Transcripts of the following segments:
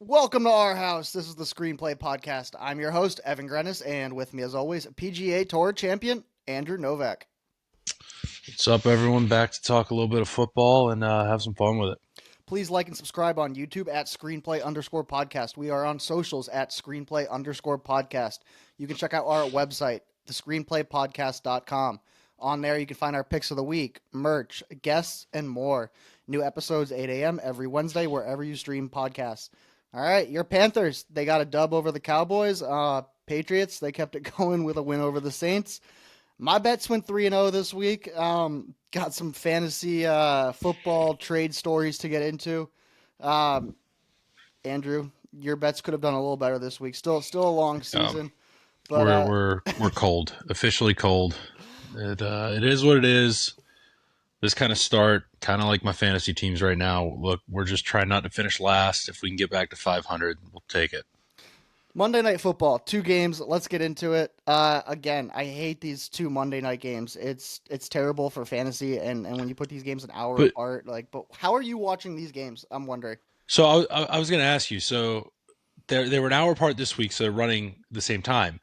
Welcome to our house. This is the Screenplay Podcast. I'm your host, Evan Grenis, and with me, as always, PGA Tour champion, Andrew Novak. What's up, everyone? Back to talk a little bit of football and have some fun with it. Please like and subscribe on YouTube at Screenplay_podcast. We are on socials at Screenplay_podcast. You can check out our website, thescreenplaypodcast.com. On there, you can find our picks of the week, merch, guests, and more. New episodes 8 a.m. every Wednesday, wherever you stream podcasts. All right, your Panthers, they got a dub over the Cowboys. Patriots, they kept it going with a win over the Saints. My bets went 3-0 this week. Got some fantasy football trade stories to get into. Andrew, your bets could have done a little better this week. Still a long season, but we're cold, officially cold. It is what it is. This kind of start, kind of like my fantasy teams right now. Look, we're just trying not to finish last. If we can get back to 500, we'll take it. Monday Night Football, 2 games. Let's get into it. Again, I hate these 2 Monday night games. It's terrible for fantasy, and when you put these games an hour But apart, but how are you watching these games? I'm wondering. so I was going to ask you. So they were an hour apart this week, so they're running the same time.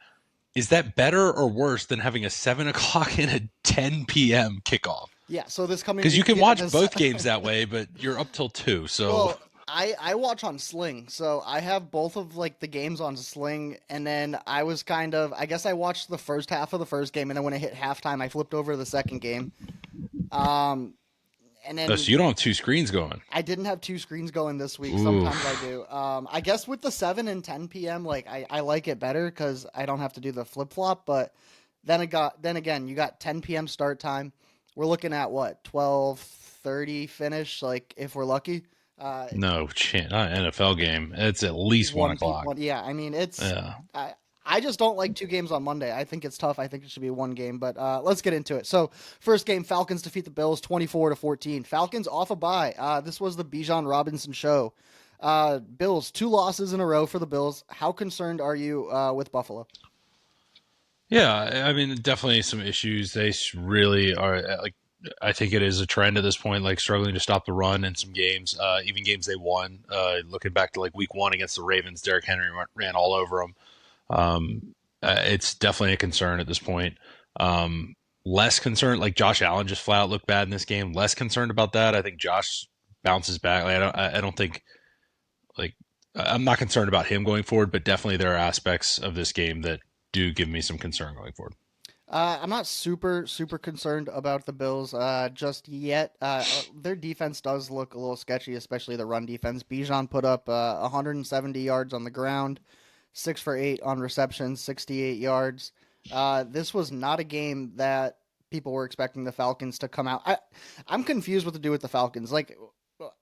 Is that better or worse than having a 7 o'clock and a 10 p.m. kickoff? Yeah, so this coming Because you week, can yeah, watch both games that way, but you're up till 2. So Well, I watch on Sling, so I have both of the games on Sling, and then I guess I watched the first half of the first game, and then when it hit halftime, I flipped over to the second game. Um, and so then you don't have 2 screens going. I didn't have 2 screens going this week. Ooh. Sometimes I do. I guess with the 7 and 10 p.m., I like it better because I don't have to do the flip flop. But then again, you got 10 p.m. start time. We're looking at what 12:30 finish, if we're lucky. Uh, No chance. Not an NFL game. It's at least 1 o'clock. Yeah, I mean Yeah. I just don't like 2 games on Monday. I think it's tough. I think it should be 1 game, but let's get into it. So first game, Falcons defeat the Bills 24-14. Falcons off a bye. This was the Bijan Robinson show. Bills 2 losses in a row for the Bills. How concerned are you with Buffalo? Yeah. I mean, definitely some issues. They really are. I think it is a trend at this point, like struggling to stop the run in some games, even games they won. Looking back to like week 1 against the Ravens, Derrick Henry ran all over them. It's definitely a concern at this point. Less concerned, like Josh Allen just flat out looked bad in this game. Less concerned about that. I think Josh bounces back. I don't think like I'm not concerned about him going forward, but definitely there are aspects of this game that do give me some concern going forward. I'm not super concerned about the Bills just yet. Their defense does look a little sketchy, especially the run defense. Bijan put up 170 yards on the ground, 6 for 8 on receptions, 68 yards. This was not a game that people were expecting the Falcons to come out. I'm confused what to do with the Falcons.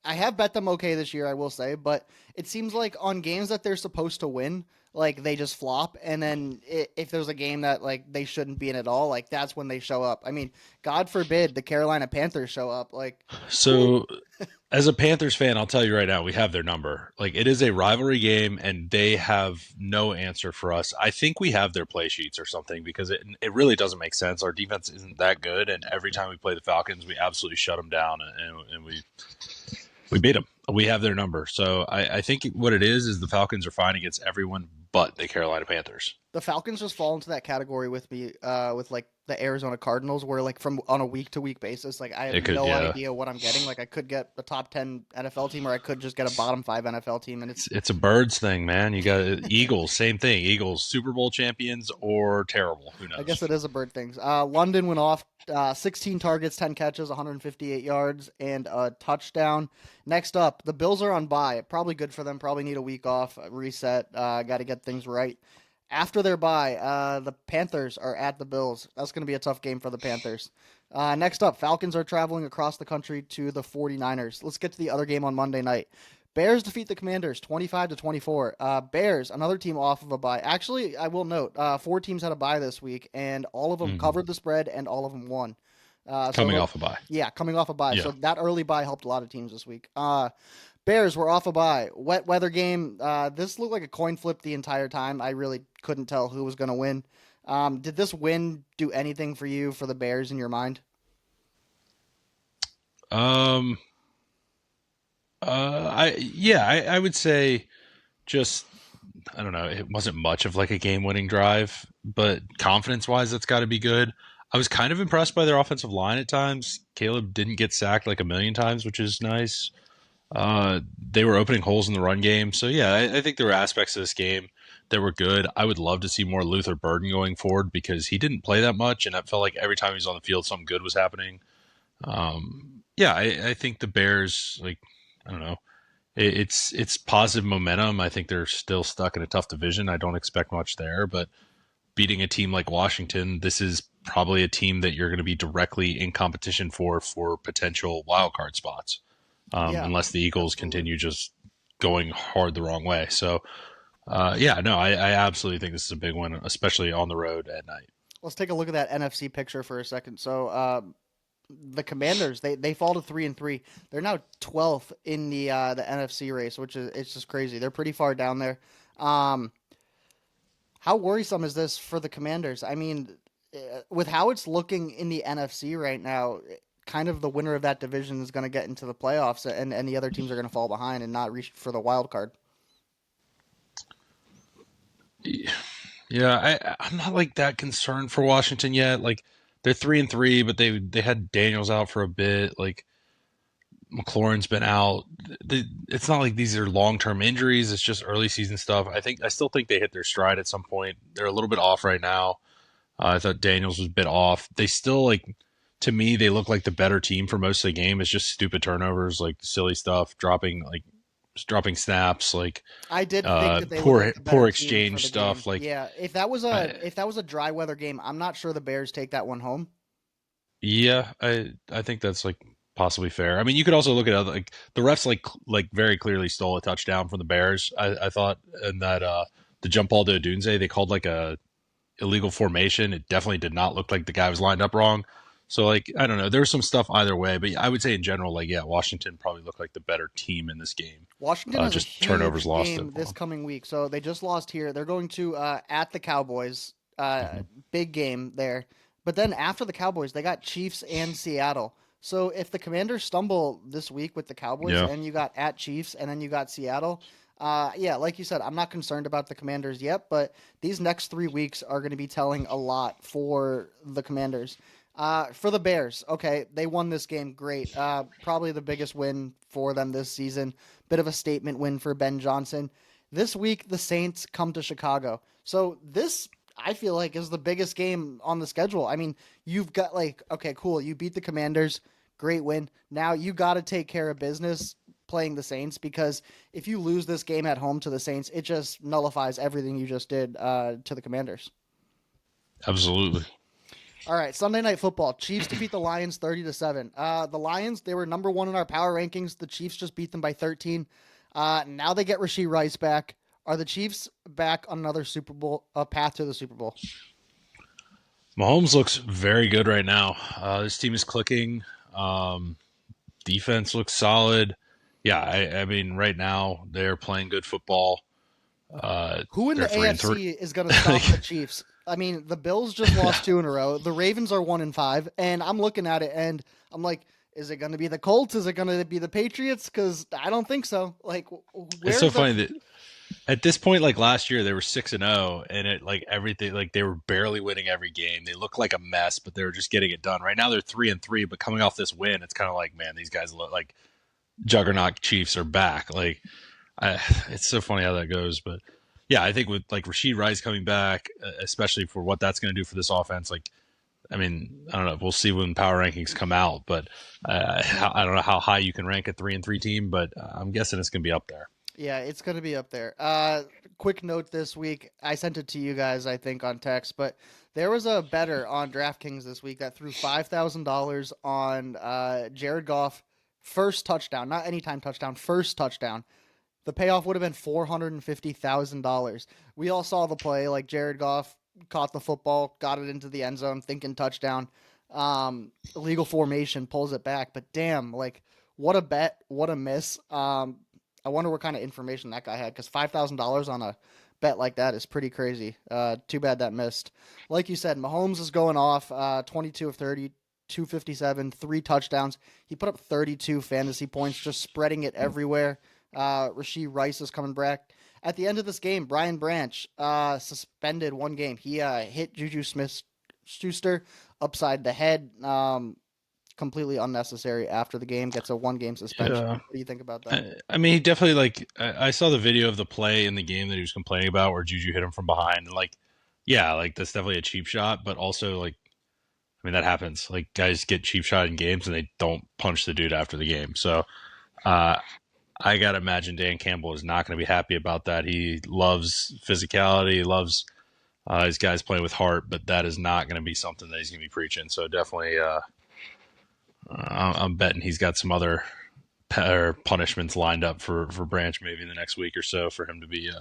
I have bet them okay this year, I will say, but it seems like on games that they're supposed to win, they just flop, and then if there's a game that they shouldn't be in at all, that's when they show up. I mean, God forbid the Carolina Panthers show up. So, as a Panthers fan, I'll tell you right now, we have their number. Like, it is a rivalry game, and they have no answer for us. I think we have their play sheets or something because it really doesn't make sense. Our defense isn't that good, and every time we play the Falcons, we absolutely shut them down, and we beat them. We have their number. So I think what it is the Falcons are fine against everyone but the Carolina Panthers. The Falcons just fall into that category with me, with the Arizona Cardinals, where from on a week to week basis, I have no idea what I'm getting. I could get a top 10 NFL team, or I could just get a bottom 5 NFL team, and it's a birds thing, man. You got Eagles, same thing. Eagles, Super Bowl champions or terrible. Who knows? I guess it is a bird thing. London went off 16 targets, 10 catches, 158 yards, and a touchdown. Next up, the Bills are on bye. Probably good for them. Probably need a week off, reset. Got to get things right. After their bye, the Panthers are at the Bills. That's going to be a tough game for the Panthers. Next up, Falcons are traveling across the country to the 49ers. Let's get to the other game on Monday night. Bears defeat the Commanders 25-24. Bears, another team off of a bye. Actually, I will note, 4 teams had a bye this week, and all of them covered the spread, and all of them won. Coming off a bye. Yeah, coming off a bye. Yeah. So that early bye helped a lot of teams this week. Bears were off a bye. Wet weather game. This looked like a coin flip the entire time. I really couldn't tell who was going to win. Did this win do anything for you for the Bears in your mind? I would say just I don't know, it wasn't much of like a game-winning drive, but confidence-wise, that's got to be good. I was kind of impressed by their offensive line at times. Caleb didn't get sacked like a million times, which is nice. They were opening holes in the run game, so yeah, I think there were aspects of this game that were good. I would love to see more Luther Burden going forward because he didn't play that much, and I felt like every time he was on the field, something good was happening. Yeah, I think the Bears, like, I don't know, it's positive momentum. I think they're still stuck in a tough division. I don't expect much there, but beating a team like Washington, this is probably a team that you're going to be directly in competition for potential wild card spots, Yeah, unless the Eagles absolutely. continue just going hard the wrong way. So, yeah, no, I absolutely think this is a big one, especially on the road at night. Let's take a look at that NFC picture for a second. So, the Commanders they fall to 3-3. They're now 12th in the NFC race, which is it's just crazy. They're pretty far down there. Um, how worrisome is this for the Commanders? I mean, with how it's looking in the NFC right now, kind of the winner of that division is going to get into the playoffs, and the other teams are going to fall behind and not reach for the wild card. Yeah, I'm not like that concerned for Washington yet. Like they're 3-3, but they had Daniels out for a bit. Like McLaurin's been out. It's not like these are long term injuries. It's just early season stuff. I still think they hit their stride at some point. They're a little bit off right now. I thought Daniels was a bit off. They still like to me they look like the better team for most of the game. It's just stupid turnovers, like silly stuff, dropping snaps, like I did think that they looked like the better poor team for exchange the game. stuff. Like Yeah, I, if that was a dry weather game, I'm not sure the Bears take that one home. yeah, I think that's like possibly fair. I mean, you could also look at other like the refs like very clearly stole a touchdown from the Bears. I thought in that the jump ball to Odunze they called like a illegal formation. It definitely did not look like the guy was lined up wrong. So like I don't know, there's some stuff either way, but I would say in general, like yeah, Washington probably looked like the better team in this game. Washington has a Just turnovers huge lost it game for this them. coming week. So they just lost here. They're going to at the Cowboys. Hmm. Big game there. But then after the Cowboys, they got Chiefs and Seattle. So if the Commanders stumble this week with the Cowboys Yeah, and you got at Chiefs and then you got Seattle, yeah, like you said, I'm not concerned about the Commanders yet, but these next 3 weeks are going to be telling a lot for the Commanders. For the Bears, okay, they won this game. Great. Probably the biggest win for them this season. Bit of a statement win for Ben Johnson. This week, the Saints come to Chicago. So this, I feel like, is the biggest game on the schedule. I mean, you've got like, okay, cool. You beat the Commanders. Great win. Now you got to take care of business playing the Saints because if you lose this game at home to the Saints, it just nullifies everything you just did to the Commanders. absolutely. All right, Sunday Night Football. Chiefs defeat the Lions 30-7. The Lions, they were number one in our power rankings. The Chiefs just beat them by 13. Now they get Rasheed Rice back. Are the Chiefs back on another Super Bowl, a path to the Super Bowl? Mahomes looks very good right now. This team is clicking. Um, Defense looks solid. Yeah, I mean, right now they're playing good football. Uh, Who in they're the 3-3. AFC is going to stop the Chiefs? I mean, the Bills just lost two in a row. The Ravens are 1-5, and I'm looking at it and I'm like, is it going to be the Colts? Is it going to be the Patriots? Because I don't think so. Like, It's where's so the? funny that at this point, like last year, they were 6-0, and it like everything, like they were barely winning every game. They looked like a mess, but they were just getting it done. Right now, they're 3-3, but coming off this win, it's kind of like, man, these guys look like juggernaut Chiefs are back. Like, it's so funny how that goes, but yeah, I think with like Rasheed Rice coming back, especially for what that's going to do for this offense, like I mean, I don't know. We'll see when power rankings come out, but I don't know how high you can rank a 3-3 team, but I'm guessing it's going to be up there. Yeah, it's going to be up there. Quick note this week. I sent it to you guys, I think, on text, but there was a better on DraftKings this week that threw $5,000 on Jared Goff first touchdown, not anytime touchdown, first touchdown. The payoff would have been $450,000. We all saw the play, like Jared Goff caught the football, got it into the end zone, thinking touchdown. Illegal formation pulls it back, but damn, like what a bet, what a miss. I wonder what kind of information that guy had because $5,000 on a bet like that is pretty crazy. Too bad that missed. Like you said, Mahomes is going off 22 of 30, 257, 3 touchdowns. He put up 32 fantasy points, just spreading it everywhere. Rasheed Rice is coming back. at the end of this game, Brian Branch suspended one game. He hit Juju Smith-Schuster upside the head, completely unnecessary after the game. Gets a 1 game suspension. Yeah. What do you think about that? I mean, he definitely like. I saw the video of the play in the game that he was complaining about, where Juju hit him from behind, and like, yeah, like that's definitely a cheap shot. But also, like, I mean, that happens. Like, guys get cheap shot in games, and they don't punch the dude after the game. So, uh, I gotta imagine Dan Campbell is not going to be happy about that. He loves physicality, he loves his guys playing with heart, but that is not going to be something that he's going to be preaching. So definitely, I'm betting he's got some other punishments lined up for Branch maybe in the next week or so for him to be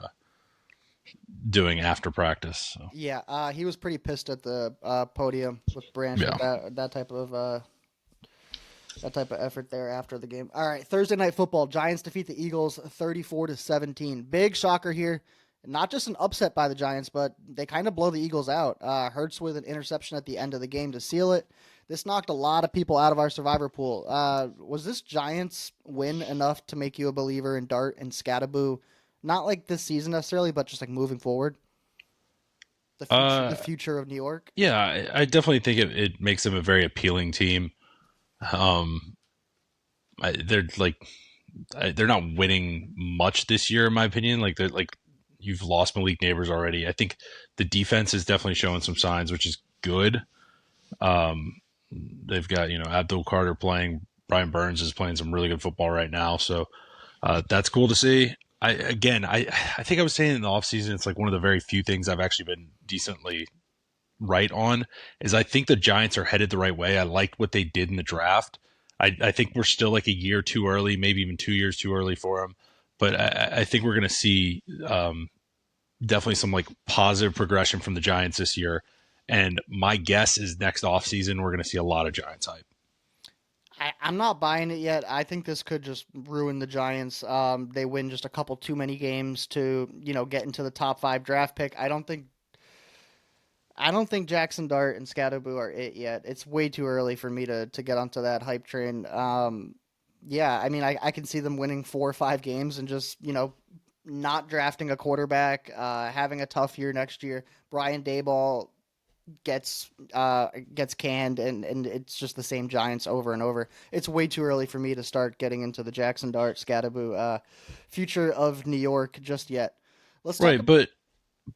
doing after practice. So. Yeah, he was pretty pissed at the podium with Branch with Yeah. that type of effort there after the game. All right, Thursday night football. Giants defeat the Eagles 34-17. Big shocker here. Not just an upset by the Giants, but they kind of blow the Eagles out. Hurts with an interception at the end of the game to seal it. This knocked a lot of people out of our survivor pool. Was this Giants win enough to make you a believer in Dart and Scattaboo? Not like this season necessarily, but just like moving forward. The future of New York. Yeah, I definitely think it makes them a very appealing team. Um, they're like they're not winning much this year, in my opinion. Like they're like you've lost Malik Neighbors already. I think the defense is definitely showing some signs, which is good. Um, they've got Abdul Carter playing. Brian Burns is playing some really good football right now, so that's cool to see. I think I was saying in the offseason, it's like one of the very few things I've actually been decently right on is I think the Giants are headed the right way. I liked what they did in the draft. I think we're still like a year too early, maybe even 2 years too early for them. But I think we're going to see definitely some like positive progression from the Giants this year. And my guess is next offseason, we're going to see a lot of Giants hype. I'm not buying it yet. I think this could just ruin the Giants. They win just a couple too many games to get into the top 5 draft pick. I don't think Jackson Dart and Scatterboo are it yet. It's way too early for me to get onto that hype train. Yeah, I mean, I can see them winning 4 or 5 games and just, not drafting a quarterback, having a tough year next year. Brian Dayball gets canned, and it's just the same Giants over and over. It's way too early for me to start getting into the Jackson Dart, Scatterboo future of New York just yet. Let's talk. Right, but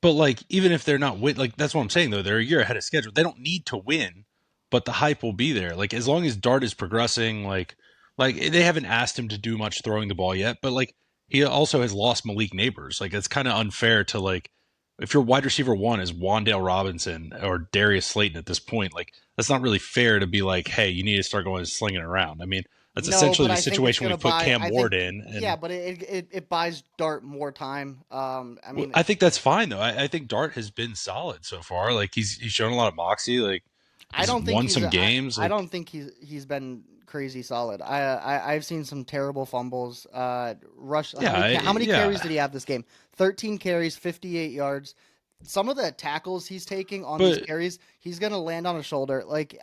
like even if they're not win, like that's what I'm saying though, they're a year ahead of schedule. They don't need to win, but the hype will be there. Like as long as Dart is progressing, like they haven't asked him to do much throwing the ball yet, but like he also has lost Malik Neighbors. Like it's kind of unfair to like if your wide receiver one is Wandale Robinson or Darius Slayton at this point, like that's not really fair to be like, hey, you need to start going and slinging it around. I mean, that's No, essentially but the I think it's situation we gonna put buy. Cam I think, Ward in, yeah, and but it buys Dart more time. I well, mean, I think that's fine though. I think Dart has been solid so far. Like he's shown a lot of moxie. Like I he's don't think won he's. some games. I Like don't think he's been crazy solid. I've seen some terrible fumbles. Rush. yeah, How many carries yeah. did he have this game? 13 carries, 58 yards. Some of the tackles he's taking on these But carries, he's gonna land on a shoulder. Like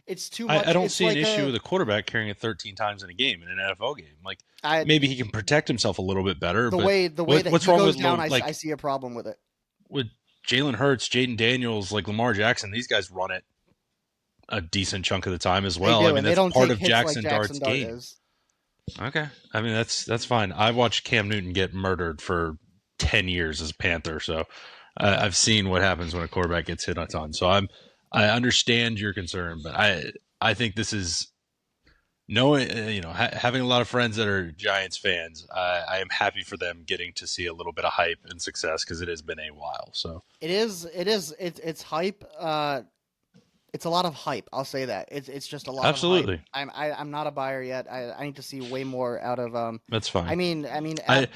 it's too much. I don't It's see an like issue with a quarterback carrying it 13 times in a game in an NFL game. Like I maybe he can protect himself a little bit better. But the way that what's he wrong goes with down, I like see a problem with it. with Jalen Hurts, Jaden Daniels, like Lamar Jackson? These guys run it a decent chunk of the time as They well. I do, mean and they that's don't part take of hits like Jackson Jackson Dart's Dart game. is. Okay, I mean that's fine. I watched Cam Newton get murdered for 10 years as a Panther, so I've seen what happens when a quarterback gets hit a ton. So I understand your concern, but I think this is knowing having a lot of friends that are Giants fans. I am happy for them getting to see a little bit of hype and success because it has been a while. So It is. It's hype. It's a lot of hype. I'll say that. It's just a lot of hype. absolutely, I'm not a buyer yet. I need to see way more out of that's fine. I mean I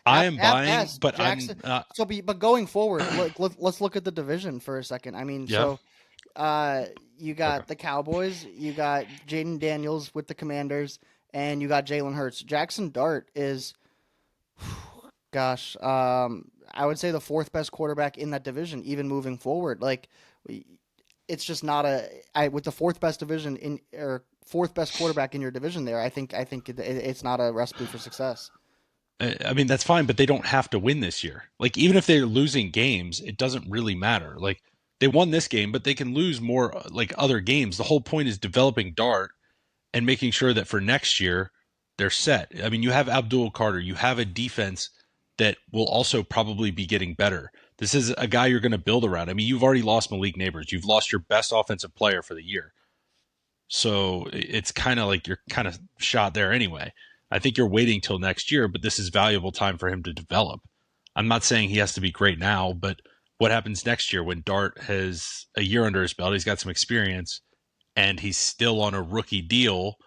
I am at buying, best but I'm Jackson. But going forward, let's look at the division for a second. I mean, yeah. you Okay. got the Cowboys, you got Jaden Daniels with the Commanders, and you got Jalen Hurts. Jackson Dart is, gosh, I would say the fourth best quarterback in that division, even moving forward. Like, it's just not with the fourth best division in or fourth best quarterback in your division. There, I think it's not a recipe for success. I mean, that's fine, but they don't have to win this year. Like, even if they're losing games, it doesn't really matter. Like, they won this game, but they can lose more like other games. The whole point is developing Dart and making sure that for next year they're set. I mean, you have Abdul Carter, you have a defense that will also probably be getting better. This is a guy you're going to build around. I mean, you've already lost Malik Neighbors. You've lost your best offensive player for the year. So it's kind of like you're kind of shot there anyway. I think you're waiting till next year, but this is valuable time for him to develop. I'm not saying he has to be great now, but what happens next year when Dart has a year under his belt? He's got some experience and he's still on a rookie deal,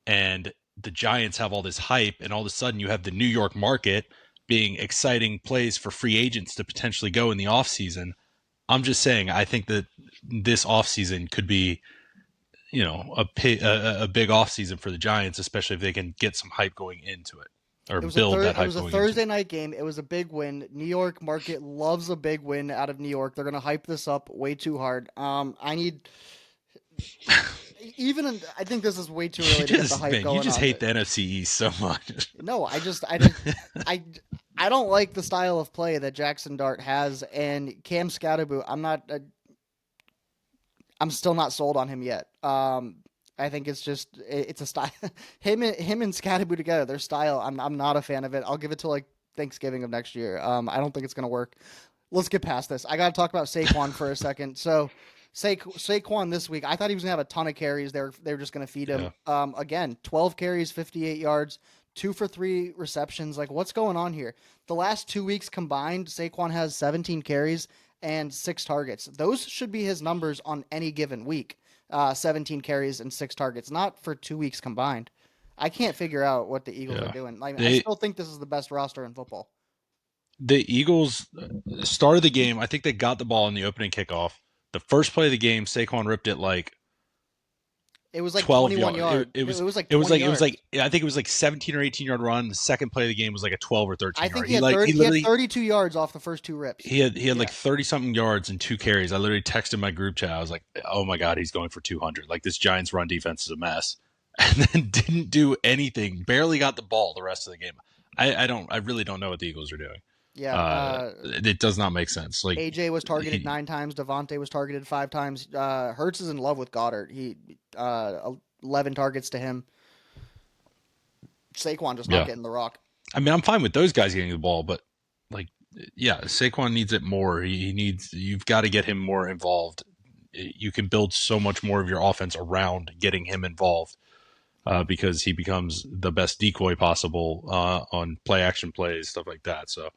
and the Giants have all this hype, and all of a sudden you have the New York market being exciting plays for free agents to potentially go in the offseason. I'm just saying, I think that this offseason could be, a big offseason for the Giants, especially if they can get some hype going into it or build that It hype was a going into Thursday it. night game. It was a big win. New York market loves a big win out of New York. They're gonna hype this up way too hard. I need I think this is way too early to get the hype You going just on. hate the NFC East so much. No, I just I I don't like the style of play that Jackson Dart has, and Cam Scatterboot. I'm still not sold on him yet. I think it's a style. him and Scatterboot together, their style. I'm not a fan of it. I'll give it to like Thanksgiving of next year. I don't think it's gonna work. Let's get past this. I got to talk about Saquon for a second. So, Saquon this week, I thought he was gonna have a ton of carries. They were just gonna feed him. Yeah. Again, 12 carries, 58 yards, 2 for 3 receptions. Like, what's going on here? The last 2 weeks combined, Saquon has 17 carries and 6 targets. Those should be his numbers on any given week. 17 carries and 6 targets, not for 2 weeks combined. I can't figure out what the Eagles are Yeah. doing. Like, I They still think this is the best roster in football. the Eagles started the game. I think they got the ball in the opening kickoff. The first play of the game, Saquon ripped it like It was like 12 21 yards. yards. It was like 20 It was yards. like I think it was like 17 or 18 yard run. The second play of the game was like a 12 or I 13 think yard. He he had literally 32 yards off the first 2 rips. he had like Yeah. 30 something yards and 2 carries. I literally texted my group chat. I was like, "Oh my god, he's going for 200." Like, this Giants run defense is a mess. And then didn't do anything. Barely got the ball the rest of the game. I really don't know what the Eagles are doing. Yeah. It does not make sense. Like, AJ was targeted he 9 times. Devontae was targeted 5 times. Hertz is in love with Goddard. 11 targets to him. Saquon just not yeah. getting the rock. I mean, I'm fine with those guys getting the ball, but like, yeah, Saquon needs it more. He needs. You've got to get him more involved. You can build so much more of your offense around getting him involved, because he becomes the best decoy possible on play action plays, stuff like that. So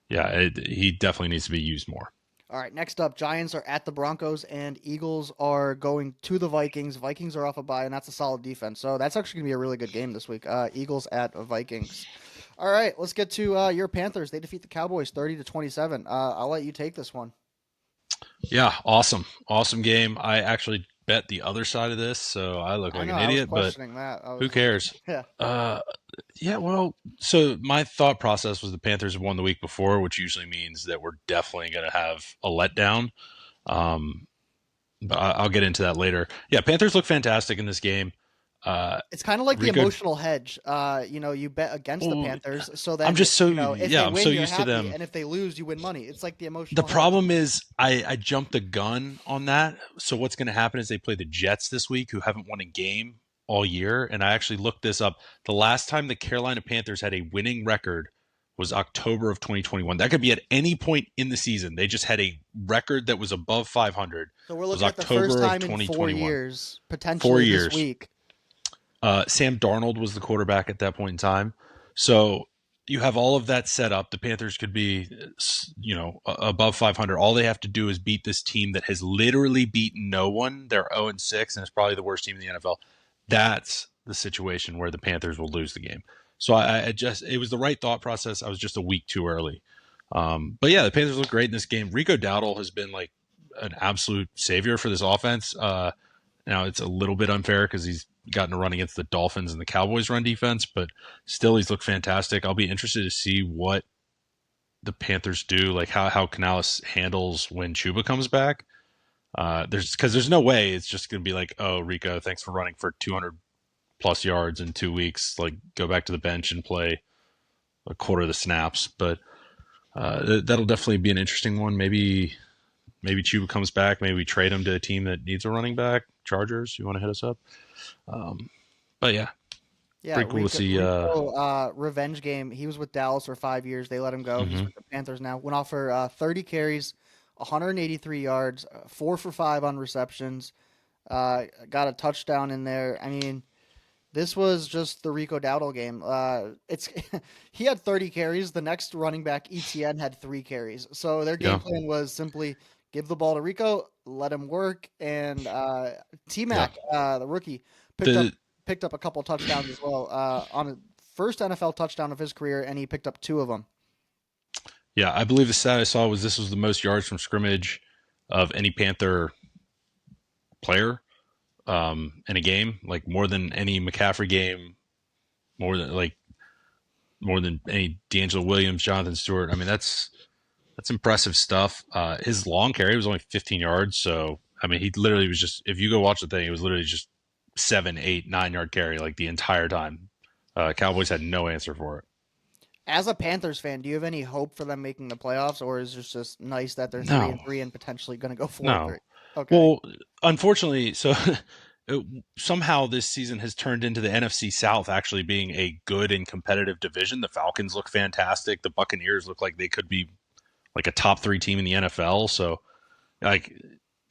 yeah, he definitely needs to be used more. All right, next up, Giants are at the Broncos and Eagles are going to the Vikings. Vikings are off a bye, and that's a solid defense. So that's actually going to be a really good game this week. Eagles at Vikings. All right, let's get to your Panthers. They defeat the Cowboys 30-27. I'll let you take this one. Yeah, awesome game. I actually bet the other side of this, so I look I like know, an I was idiot, but questioning that. who cares? Yeah. Uh, yeah, well, so my thought process was the Panthers have won the week before, which usually means that we're definitely going to have a letdown. Um, but I'll get into that later. Yeah, Panthers look fantastic in this game. It's kind of like the Rico, emotional hedge. You bet against the oh, Panthers, so I'm then just so if they I'm so win, you're used to happy, them. and if they lose, you win money. It's like the The emotional hedge. problem is I jumped the gun on that. So what's going to happen is they play the Jets this week, who haven't won a game all year. And I actually looked this up. The last time the Carolina Panthers had a winning record was October of 2021. That could be at any point in the season. They just had a record that was above 500. So we're It was looking at the first October of time in 4 2021. years, 4 potentially this years. week. Sam Darnold was the quarterback at that point in time. So you have all of that set up. The Panthers could be, above 500. All they have to do is beat this team that has literally beaten no one. They're 0-6, and it's probably the worst team in the NFL. That's the situation where the Panthers will lose the game. So it was the right thought process. I was just a week too early. But yeah, the Panthers look great in this game. Rico Dowdle has been like an absolute savior for this offense. Now it's a little bit unfair because he's gotten to run against the Dolphins and the Cowboys run defense, but still he's looked fantastic. I'll be interested to see what the Panthers do, like how Canales handles when Chuba comes back. There's no way it's just going to be like, oh, Rico, thanks for running for 200 plus yards in 2 weeks. Like, go back to the bench and play a quarter of the snaps. But that'll definitely be an interesting one. Maybe Chuba comes back. Maybe we trade him to a team that needs a running back. Chargers, you want to hit us up? But yeah, Yeah, pretty cool to see. revenge game. He was with Dallas for 5 years. They let him go. He's Mhm. with the Panthers now. Went off for 30 carries, 183 yards, 4 for 5 on receptions. Got a touchdown in there. I mean, this was just the Rico Dowdle game. It's he had 30 carries. The next running back, ETN, had 3 carries. So their game Yeah, plan was simply give the ball to Rico, let him work, and T yeah. Mac, the rookie, picked up The picked up a couple touchdowns as well on a first NFL touchdown of his career, and he picked up 2 of them. Yeah, I believe the stat I saw was this was the most yards from scrimmage of any Panther player in a game, like more than any McCaffrey game, more than any D'Angelo Williams, Jonathan Stewart. I mean, that's impressive stuff. His long carry was only 15 yards, so I mean, he literally was just. If you go watch the thing, it was literally just 7, 8, 9 yard carry like the entire time. Cowboys had no answer for it. As a Panthers fan, do you have any hope for them making the playoffs, or is it just nice that they're three No, and three and potentially going to go 4-3? no. Okay. Well, unfortunately, so somehow this season has turned into the NFC South actually being a good and competitive division. The Falcons look fantastic. The Buccaneers look like they could be like a top 3 team in the NFL. So, like,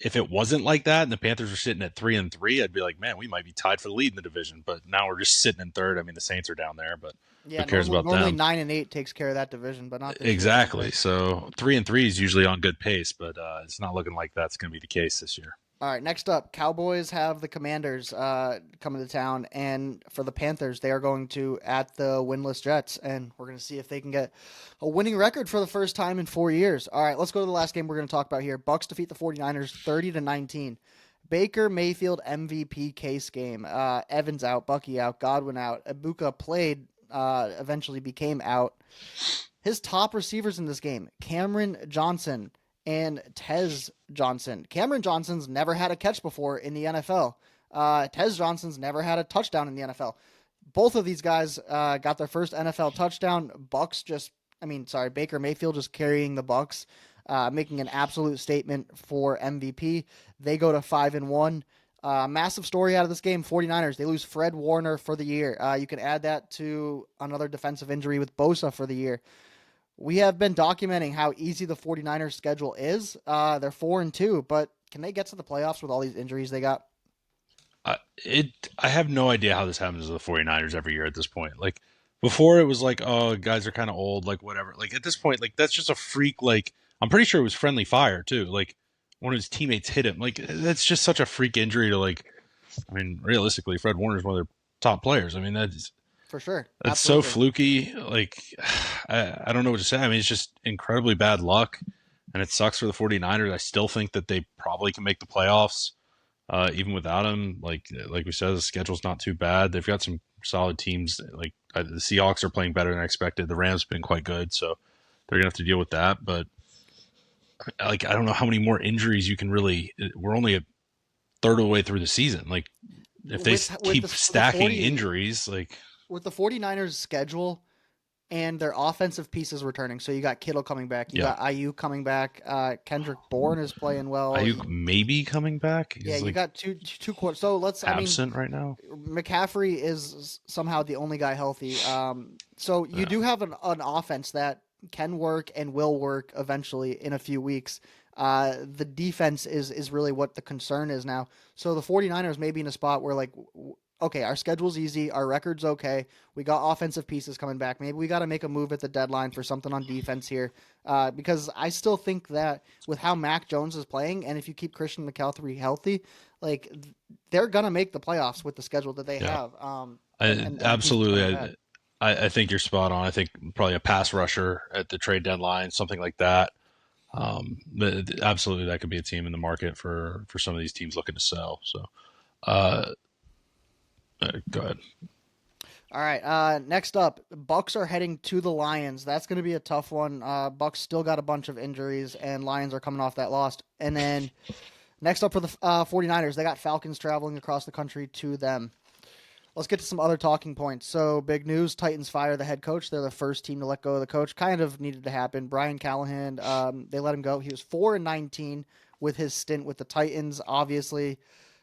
if it wasn't like that and the Panthers were sitting at 3-3, I'd be like, man, we might be tied for the lead in the division. But now we're just sitting in third. I mean, the Saints are down there, but who Yeah, cares about normally them? 9-8 takes care of that division, but not this year. Exactly. So 3-3 is usually on good pace, but it's not looking like that's going to be the case this year. All right, next up, Cowboys have the Commanders coming to town, and for the Panthers, they are going to at the winless Jets, and we're going to see if they can get a winning record for the first time in 4 years. All right, let's go to the last game we're going to talk about here. Bucs defeat the 49ers 30-19. Baker Mayfield MVP case game. Evans out, Bucky out, Godwin out. Ibuka played, eventually became out. His top receivers in this game, Cameron Johnson and Tez Johnson. Cameron Johnson's never had a catch before in the NFL. Tez Johnson's never had a touchdown in the NFL. Both of these guys got their first NFL touchdown. Baker Mayfield just carrying the Bucs, making an absolute statement for MVP. They go to 5-1. Massive story out of this game. 49ers, they lose Fred Warner for the year. You can add that to another defensive injury with Bosa for the year. We have been documenting how easy the 49ers schedule is. They're 4-2, but can they get to the playoffs with all these injuries they got? I have no idea how this happens to the 49ers every year at this point. Like before it was like, oh, guys are kind of old, like whatever. Like at this point, like that's just a freak. Like I'm pretty sure it was friendly fire too. Like one of his teammates hit him. Like that's just such a freak injury to like. I mean, realistically, Fred Warner is one of their top players. I mean, For sure. that's so Absolutely. fluky. Like I don't know what to say. I mean, it's just incredibly bad luck, and it sucks for the 49ers. I still think that they probably can make the playoffs. Even without him, like we said, the schedule's not too bad. They've got some solid teams. Like the Seahawks are playing better than I expected. The Rams have been quite good, so they're gonna have to deal with that. But like, I don't know how many more injuries you can really. We're only a third of the way through the season. Like, if they keep stacking injuries, like with the 49ers schedule and their offensive pieces returning. So you got Kittle coming back, you yeah, got Ayuk coming back, Kendrick Bourne is playing well. Ayuk maybe coming back. He's Yeah, you like got two quarters. So absent right now. McCaffrey is somehow the only guy healthy. So you Yeah. do have an offense that can work and will work eventually in a few weeks. The defense is really what the concern is now. So the 49ers may be in a spot where okay, our schedule's easy, our record's okay, we got offensive pieces coming back. Maybe we got to make a move at the deadline for something on defense here, because I still think that with how Mac Jones is playing, and if you keep Christian McCaffrey healthy, like they're gonna make the playoffs with the schedule that they have. Absolutely. I think you're spot on. I think probably a pass rusher at the trade deadline, something like that. But absolutely, that could be a team in the market for some of these teams looking to sell. So, go ahead. All right. Next up, Bucks are heading to the Lions. That's going to be a tough one. Bucks still got a bunch of injuries, and Lions are coming off that loss. And then next up for the 49ers, they got Falcons traveling across the country to them. Let's get to some other talking points. So, big news: Titans fire the head coach. They're the first team to let go of the coach. Kind of needed to happen. Brian Callahan, they let him go. He was 4-19 with his stint with the Titans. Obviously,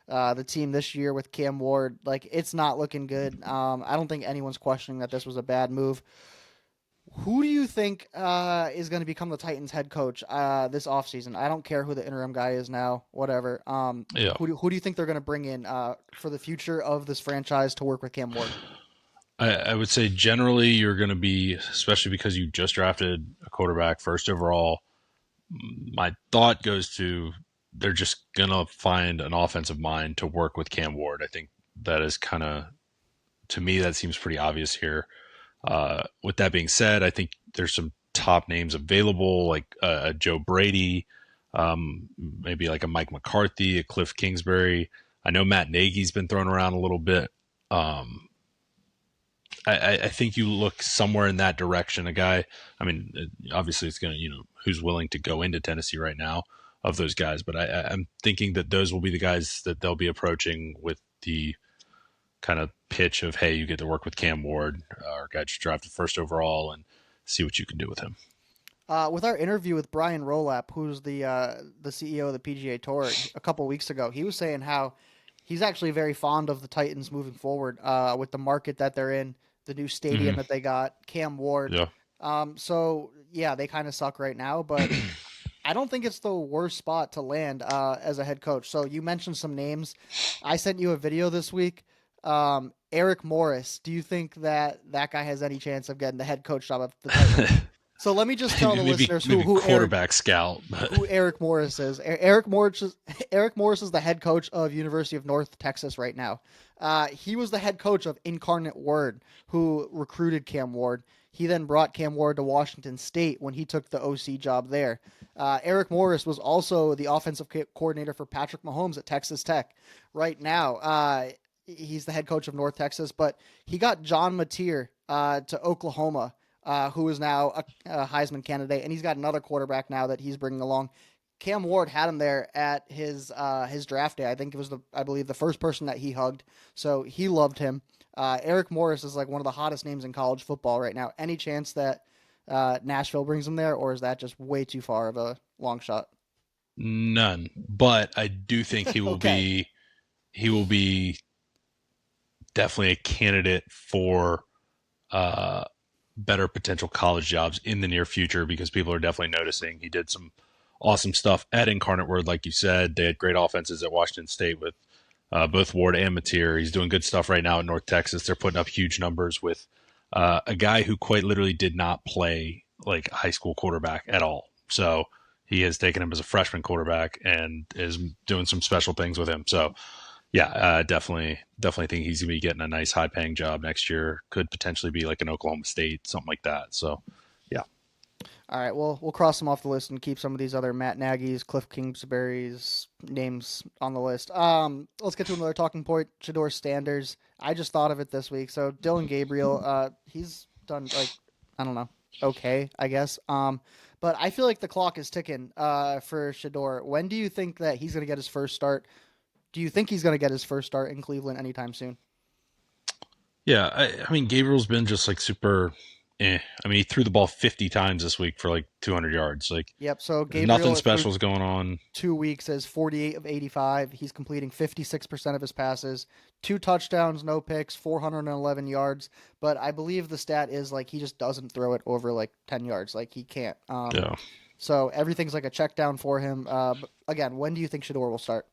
the team this year with Cam Ward, like it's not looking good. I don't think anyone's questioning that this was a bad move. Who do you think is going to become the Titans head coach this offseason? I don't care who the interim guy is now, whatever. Yeah. Who do you think they're going to bring in for the future of this franchise to work with Cam Ward? I would say generally you're going to be, especially because you just drafted a quarterback first overall. My thought goes to they're just going to find an offensive mind to work with Cam Ward. I think that is kind of, to me, that seems pretty obvious here. With that being said, I think there's some top names available, like Joe Brady, maybe like a Mike McCarthy, a Cliff Kingsbury. I know Matt Nagy's been thrown around a little bit. I think you look somewhere in that direction. A guy, I mean, obviously it's going to, who's willing to go into Tennessee right now of those guys. But I'm thinking that those will be the guys that they'll be approaching with the kind of pitch of, hey, you get to work with Cam Ward, our guy just drafted first overall, and see what you can do with him. With our interview with Brian Rolap, who's the CEO of the PGA Tour, a couple weeks ago, he was saying how he's actually very fond of the Titans moving forward with the market that they're in, the new stadium Mm-hmm. that they got, Cam Ward. Yeah. So yeah, they kind of suck right now, but I don't think it's the worst spot to land as a head coach. So you mentioned some names. I sent you a video this week. Eric Morris. Do you think that that guy has any chance of getting the head coach job of the Titans? So let me just tell the listeners maybe who quarterback scout. who Eric Morris is. Eric Morris is the head coach of University of North Texas right now. He was the head coach of Incarnate Word, who recruited Cam Ward. He then brought Cam Ward to Washington State when he took the OC job there. Eric Morris was also the offensive coordinator for Patrick Mahomes at Texas Tech. Right now, he's the head coach of North Texas, but he got John Mateer to Oklahoma, who is now a Heisman candidate, and he's got another quarterback now that he's bringing along. Cam Ward had him there at his draft day. I think it was I believe the first person that he hugged, so he loved him. Eric Morris is like one of the hottest names in college football right now. Any chance that Nashville brings him there, or is that just way too far of a long shot? None, but I do think Okay. he will be definitely a candidate for uh, better potential college jobs in the near future because people are definitely noticing he did some awesome stuff at Incarnate Word, like you said. They had great offenses at Washington State with both Ward and Mateer. He's doing good stuff right now in North Texas. They're putting up huge numbers with a guy who quite literally did not play like a high school quarterback at all. So he has taken him as a freshman quarterback and is doing some special things with him. So yeah, definitely think he's gonna be getting a nice high paying job next year. Could potentially be like an Oklahoma State, something like that. So yeah. All right, well, we'll cross them off the list and keep some of these other Matt Nagy's, Cliff Kingsbury's names on the list. Let's get to another talking point. Shedeur Standers. I just thought of it this week. So Dylan Gabriel, he's done like I don't know, okay, I guess. But I feel like the clock is ticking for Shedeur. When do you think that he's going to get his first start? Do you think he's going to get his first start in Cleveland anytime soon? Yeah, I mean Gabriel's been just like super I mean he threw the ball 50 times this week for like 200 yards. Like Yep. So nothing Gabriel through special is going on. 2 weeks is 48 of 85. He's completing 56% of his passes, two touchdowns, no picks, 411 yards. But I believe the stat is like he just doesn't throw it over like 10 yards. Like he can't. Yeah. So everything's like a check down for him. But again, when do you think Shador will start?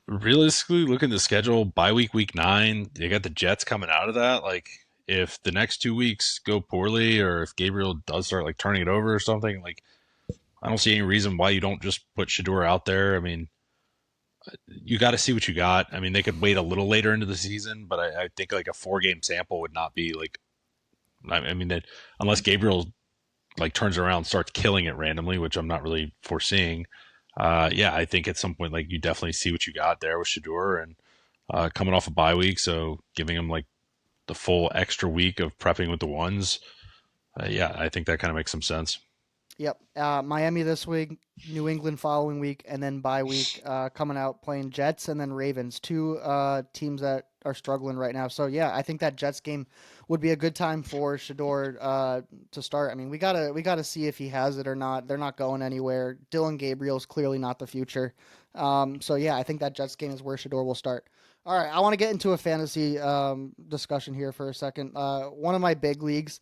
Realistically, look at the schedule, bye week, week 9, they got the Jets coming out of that. Like, if the next 2 weeks go poorly, or if Gabriel does start like turning it over or something, like I don't see any reason why you don't just put Shador out there. I mean, you got to see what you got. I mean, they could wait a little later into the season, but I think like a 4 game sample would not be like. I mean that unless Gabriel like turns around and starts killing it randomly, which I'm not really foreseeing. Yeah, I think at some point like you definitely see what you got there with Shador and coming off a bye week, so giving him like the full extra week of prepping with the ones. Yeah, I think that kind of makes some sense. Yep. Miami this week, New England following week, and then bye week coming out playing Jets and then Ravens. Two teams that are struggling right now. So yeah, I think that Jets game would be a good time for Shedeur to start. I mean, we gotta see if he has it or not. They're not going anywhere. Dylan Gabriel's clearly not the future. So yeah, I think that Jets game is where Shedeur will start. All right, I want to get into a fantasy discussion here for a second. One of my big leagues,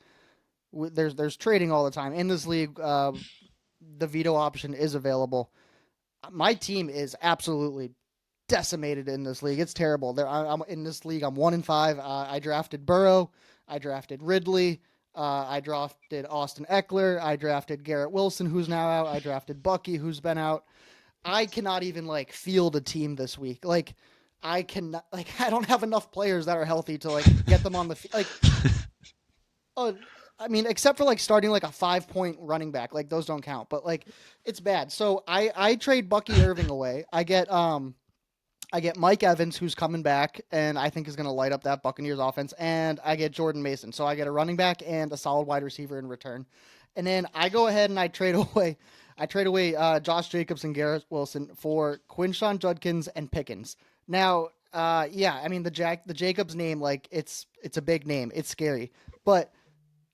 there's trading all the time in this league. The veto option is available. My team is absolutely decimated in this league. It's terrible. I'm in this league. I'm 1-5. I drafted Burrow. I drafted Ridley. I drafted Austin Eckler. I drafted Garrett Wilson, who's now out. I drafted Bucky, who's been out. I cannot even like field a team this week. Like I cannot. Like I don't have enough players that are healthy to like get them on the like. Oh, I mean, except for like starting like a 5 point running back, like those don't count. But like, it's bad. So I trade Bucky Irving away. I get Mike Evans, who's coming back, and I think is going to light up that Buccaneers offense. And I get Jordan Mason. So I get a running back and a solid wide receiver in return. And then I go ahead and I trade away. Josh Jacobs and Garrett Wilson for Quinshawn Judkins and Pickens. Now, yeah, I mean the Jacobs name, like it's a big name. It's scary, but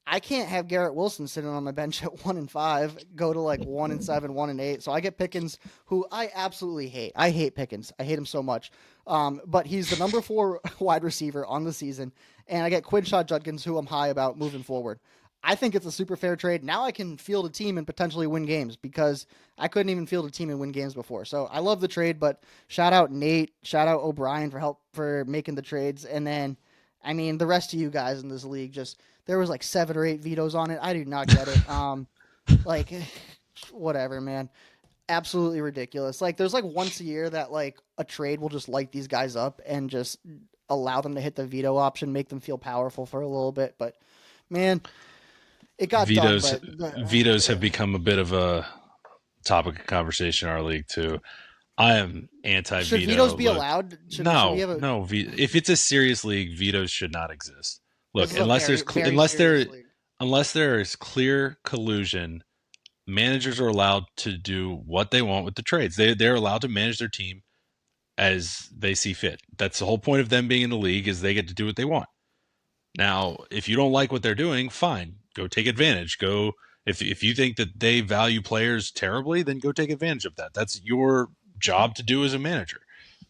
I can't have Garrett Wilson sitting on my bench at 1-5, go to like 1-7, 1-8. So I get Pickens, who I absolutely hate. I hate Pickens. I hate him so much. But he's the number 4 wide receiver on the season, and I get Quinshawn Judkins, who I'm high about moving forward. I think it's a super fair trade. Now I can field a team and potentially win games because I couldn't even field a team and win games before. So I love the trade, but shout out Nate, shout out O'Brien for making the trades, and then I mean the rest of you guys in this league just there was like 7 or 8 vetoes on it. I do not get it. Like whatever, man. Absolutely ridiculous. Like there's like once a year that like a trade will just light these guys up and just allow them to hit the veto option, make them feel powerful for a little bit. But man, it got done. Vetoes But vetoes have become a bit of a topic of conversation in our league too. I am should anti-veto. vetoes be Look, allowed? Should we no, have a? no. If it's a serious league, vetoes should not exist. This Look, is a very very serious league. unless there is clear collusion, managers are allowed to do what they want with the trades. They're allowed to manage their team as they see fit. That's the whole point of them being in the league is they get to do what they want. Now, if you don't like what they're doing, fine, go take advantage. Go if you think that they value players terribly, then go take advantage of that. That's your job to do as a manager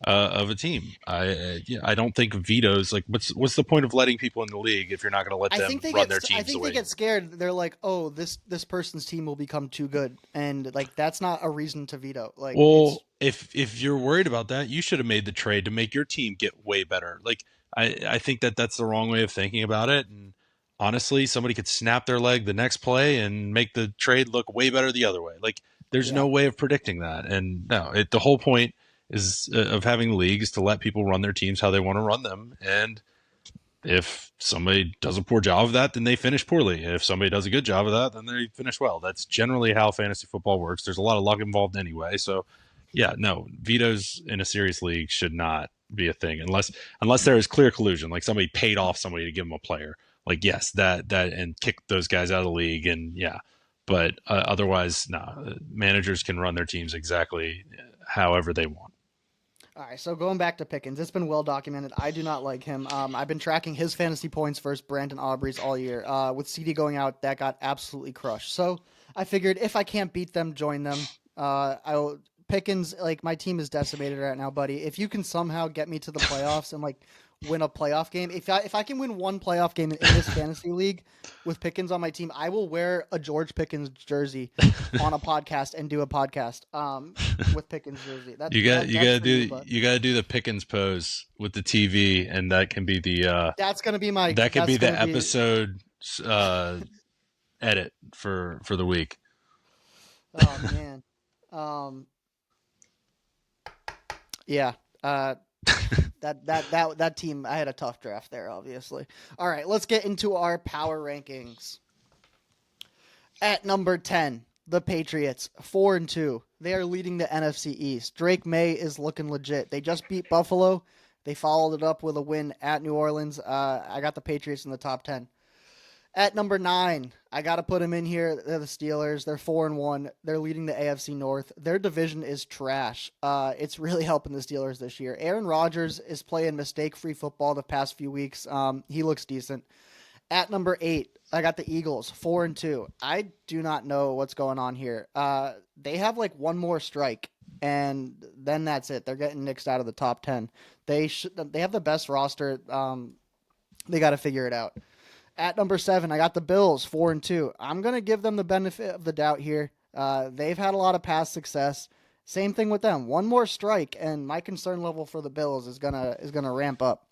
of a team. I don't think vetoes like what's the point of letting people in the league if you're not going to let them run their teams I think the way they get scared. They're like, oh, this person's team will become too good, and like that's not a reason to veto. Like it's Well, if you're worried about that, you should have made the trade to make your team get way better. Like I think that that's the wrong way of thinking about it. And honestly, somebody could snap their leg the next play and make the trade look way better the other way. Like there's yeah. no way of predicting that. And no, the whole point is of having leagues to let people run their teams how they want to run them. And if somebody does a poor job of that, then they finish poorly. If somebody does a good job of that, then they finish well. That's generally how fantasy football works. There's a lot of luck involved anyway. So, yeah, no, vetoes in a serious league should not be a thing unless there is clear collusion, like somebody paid off somebody to give them a player. Like yes, that and kick those guys out of the league, and yeah, but otherwise, no, managers can run their teams exactly however they want. All right, so going back to Pickens, it's been well documented. I do not like him. I've been tracking his fantasy points versus Brandon Aubrey's all year. With CD going out, that got absolutely crushed. So I figured if I can't beat them, join them. I'll Pickens. Like my team is decimated right now, buddy. If you can somehow get me to the playoffs and like win a playoff game, if I can win one playoff game in this fantasy league with Pickens on my team, I will wear a George Pickens jersey on a podcast and do a podcast with Pickens jersey. You gotta do the Pickens pose with the TV, and that can be the that's gonna be my that can that's be the gonna be episode edit for the week. oh man. Yeah. That team, I had a tough draft there, obviously. All right, let's get into our power rankings. At number 10, the Patriots, 4-2. They are leading the NFC East. Drake May is looking legit. They just beat Buffalo. They followed it up with a win at New Orleans. I got the Patriots in the top 10. At number 9, I got to put them in here. They're the Steelers. They're 4-1. They're leading the AFC North. Their division is trash. It's really helping the Steelers this year. Aaron Rodgers is playing mistake-free football the past few weeks. He looks decent. At number 8, I got the Eagles, 4-2. I do not know what's going on here. They have like one more strike, and then that's it. They're getting nixed out of the top 10. They have the best roster. They got to figure it out. At number 7, I got the Bills, 4-2. I'm gonna give them the benefit of the doubt here. They've had a lot of past success. Same thing with them. One more strike, and my concern level for the Bills is gonna ramp up.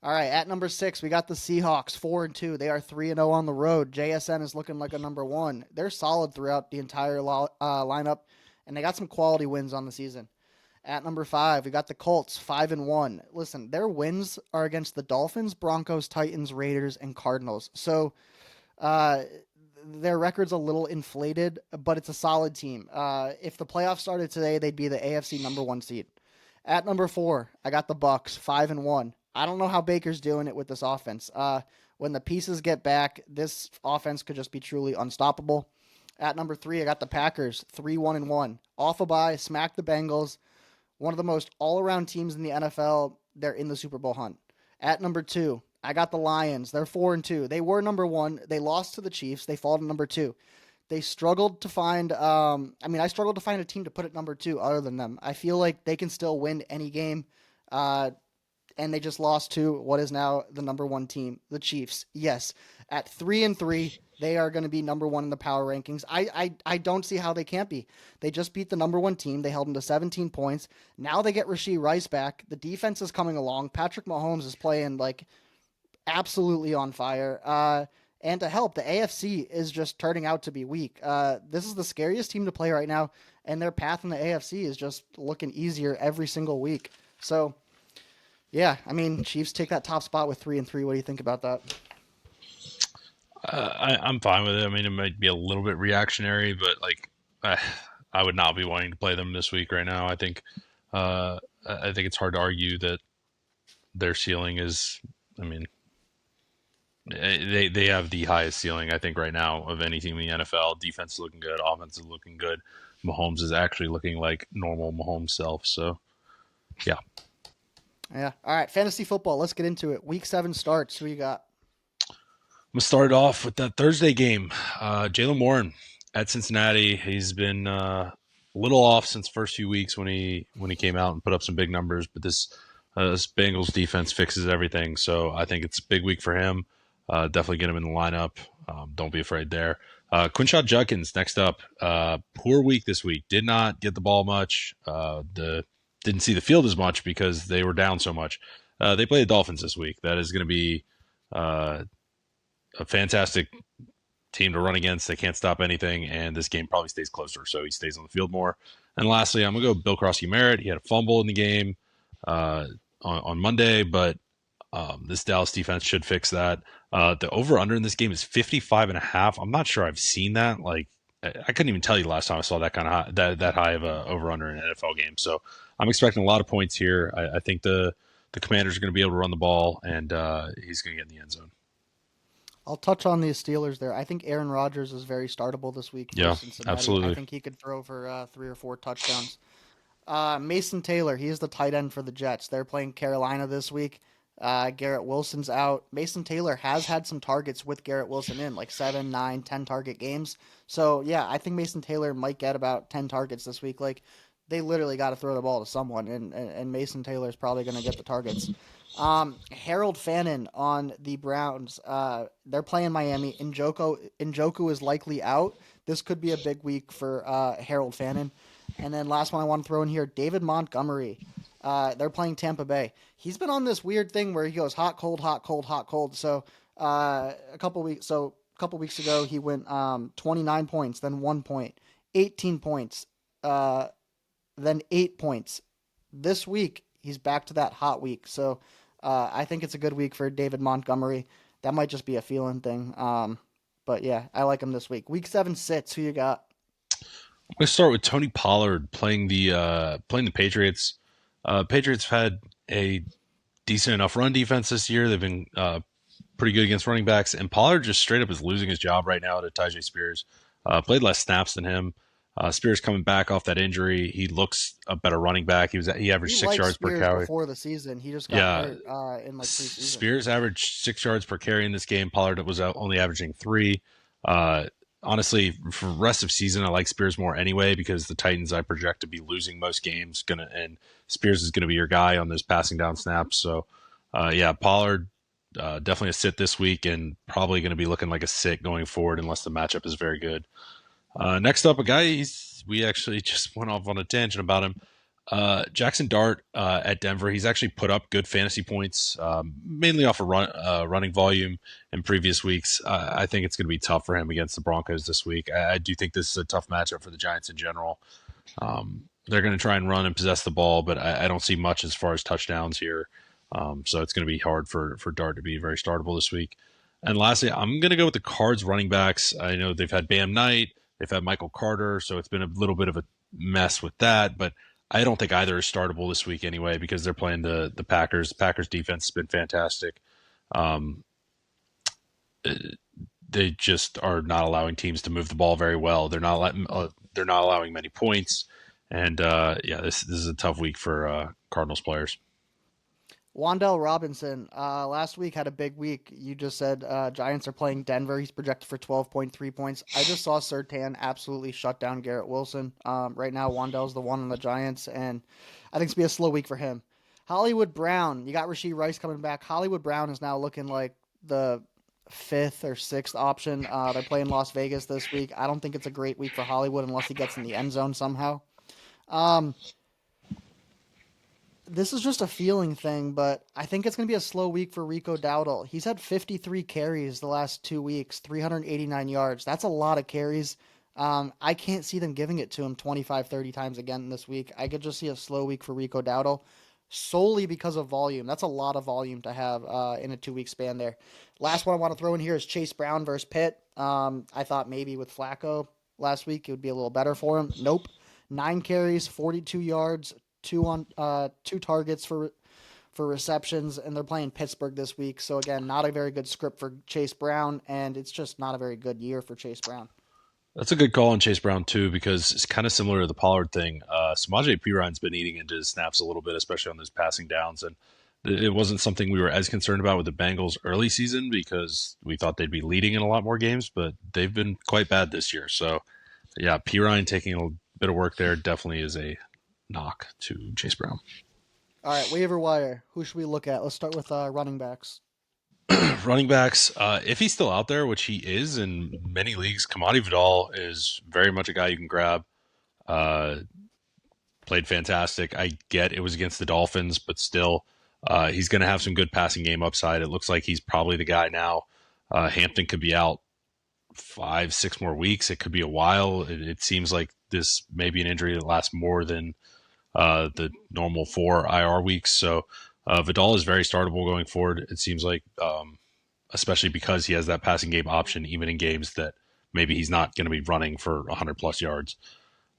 All right, at number 6, we got the Seahawks, 4-2. They are 3-0 on the road. JSN is looking like a number 1. They're solid throughout the entire lineup, and they got some quality wins on the season. At number 5, we got the Colts, 5-1. Listen, their wins are against the Dolphins, Broncos, Titans, Raiders, and Cardinals. So uh, their record's a little inflated, but it's a solid team. If the playoffs started today, they'd be the AFC number 1 seed. At number 4, I got the Bucs, 5-1. I don't know how Baker's doing it with this offense. When the pieces get back, this offense could just be truly unstoppable. At number 3, I got the Packers, 3-1-1. Off a bye, smacked the Bengals. One of the most all-around teams in the NFL. They're in the Super Bowl hunt. At number 2, I got the Lions. They're 4-2. They were number 1. They lost to the Chiefs. They fall to number 2. They struggled to find. I struggled to find a team to put at number 2 other than them. I feel like they can still win any game. And they just lost to what is now the number 1 team, the Chiefs. Yes, at 3-3, they are going to be number 1 in the power rankings. I don't see how they can't be. They just beat the number 1 team. They held them to 17 points. Now they get Rashee Rice back. The defense is coming along. Patrick Mahomes is playing like absolutely on fire. And to help, the AFC is just turning out to be weak. This is the scariest team to play right now, and their path in the AFC is just looking easier every single week. So, yeah, Chiefs take that top spot with 3-3. What do you think about that? I'm fine with it. I mean, it might be a little bit reactionary, but like, I would not be wanting to play them this week right now. I think it's hard to argue that their ceiling is. I mean, they have the highest ceiling I think right now of any team in the NFL. Defense is looking good, offense is looking good. Mahomes is actually looking like normal Mahomes self. So, yeah. Yeah. All right, fantasy football. Let's get into it. Week 7 starts. Who you got? I'm gonna start off with that Thursday game. Jalen Warren at Cincinnati. He's been a little off since first few weeks when he came out and put up some big numbers, but this Bengals defense fixes everything. So I think it's a big week for him. Definitely get him in the lineup. Don't be afraid there. Quinshot Judkins next up. Poor week this week. Did not get the ball much. Didn't see the field as much because they were down so much. They play the Dolphins this week. That is going to be a fantastic team to run against. They can't stop anything, and this game probably stays closer, so he stays on the field more. And lastly, I'm going to go Bill Crosby-Merritt. He had a fumble in the game on Monday, but this Dallas defense should fix that. The over-under in this game is 55.5. I'm not sure I've seen that. Like, I couldn't even tell you the last time I saw that kind of high, that high of a over-under in an NFL game. So I'm expecting a lot of points here. I think the Commanders are going to be able to run the ball, and he's going to get in the end zone. I'll touch on the Steelers there. I think Aaron Rodgers is very startable this week for Yeah, Cincinnati. absolutely. I think he could throw for 3 or 4 touchdowns. Mason Taylor, he is the tight end for the Jets. They're playing Carolina this week. Garrett Wilson's out. Mason Taylor has had some targets with Garrett Wilson in, like 7, 9, 10 target games. So, yeah, I think Mason Taylor might get about 10 targets this week. Like, they literally got to throw the ball to someone, and Mason Taylor is probably going to get the targets. Harold Fannin on the Browns. They're playing Miami. Njoku is likely out. This could be a big week for Harold Fannin. And then last one I want to throw in here, David Montgomery. They're playing Tampa Bay. He's been on this weird thing where he goes hot, cold, hot, cold, hot, cold. So a couple weeks ago he went 29 points, then 1 point, 18 points, then 8 points. This week he's back to that hot week. So I think it's a good week for David Montgomery. That might just be a feeling thing. But yeah, I like him this week. Week 7 sits. Who you got? I'm going to start with Tony Pollard playing the Patriots. Patriots have had a decent enough run defense this year. They've been pretty good against running backs, and Pollard just straight up is losing his job right now to Tyjae Spears. Played less snaps than him. Spears coming back off that injury. He looks a better running back. He We averaged six liked yards per Spears carry. before the season. He just got Yeah, hurt in like preseason. Spears averaged 6 yards per carry in this game. Pollard was only averaging three. Uh, Honestly, for the rest of season, I like Spears more anyway because the Titans I project to be losing most games. And Spears is gonna be your guy on those passing down snaps. So, yeah, Pollard definitely a sit this week and probably going to be looking like a sit going forward unless the matchup is very good. Next up, a guy we actually just went off on a tangent about him. Jackson Dart at Denver. He's actually put up good fantasy points, mainly off of running volume in previous weeks. I think it's going to be tough for him against the Broncos this week. I do think this is a tough matchup for the Giants in general. They're going to try and run and possess the ball, but I don't see much as far as touchdowns here. So it's going to be hard for Dart to be very startable this week. And lastly, I'm going to go with the Cards running backs. I know they've had Bam Knight, they've had Michael Carter, so it's been a little bit of a mess with that, but I don't think either is startable this week anyway because they're playing the Packers. The Packers defense has been fantastic. Um, they just are not allowing teams to move the ball very well. They're not allowing many points, and yeah, this is a tough week for Cardinals players. Wandell Robinson, last week had a big week. You just said Giants are playing Denver. He's projected for 12.3 points. I just saw Surtain absolutely shut down Garrett Wilson. Right now, Wandell's the one on the Giants, and I think it's going to be a slow week for him. Hollywood Brown, you got Rashee Rice coming back. Hollywood Brown is now looking like the fifth or sixth option. They're playing Las Vegas this week. I don't think it's a great week for Hollywood unless he gets in the end zone somehow. Um, this is just a feeling thing, but I think it's going to be a slow week for Rico Dowdle. He's had 53 carries the last 2 weeks, 389 yards. That's a lot of carries. I can't see them giving it to him 25, 30 times again this week. I could just see a slow week for Rico Dowdle solely because of volume. That's a lot of volume to have in a 2 week span there. Last one I want to throw in here is Chase Brown versus Pitt. I thought maybe with Flacco last week it would be a little better for him. Nope. 9 carries, 42 yards, two targets for receptions, and they're playing Pittsburgh this week. So again, not a very good script for Chase Brown, and it's just not a very good year for Chase Brown. That's a good call on Chase Brown too, because it's kind of similar to the Pollard thing. Samaje Perine's been eating into his snaps a little bit, especially on those passing downs, and it wasn't something we were as concerned about with the Bengals early season because we thought they'd be leading in a lot more games, but they've been quite bad this year. So, yeah, Perine taking a bit of work there definitely is a knock to Chase Brown. All right, waiver wire. Who should we look at? Let's start with running backs. Running backs, if he's still out there, which he is in many leagues, Kamadi Vidal is very much a guy you can grab. Uh, Played fantastic. I get it was against the Dolphins, but still, he's going to have some good passing game upside. It looks like he's probably the guy now. Hampton could be out 5, 6 more weeks. It could be a while. It seems like this may be an injury that lasts more than the normal 4 IR weeks. So Vidal is very startable going forward. It seems like, especially because he has that passing game option, even in games that maybe he's not going to be running for 100 plus yards.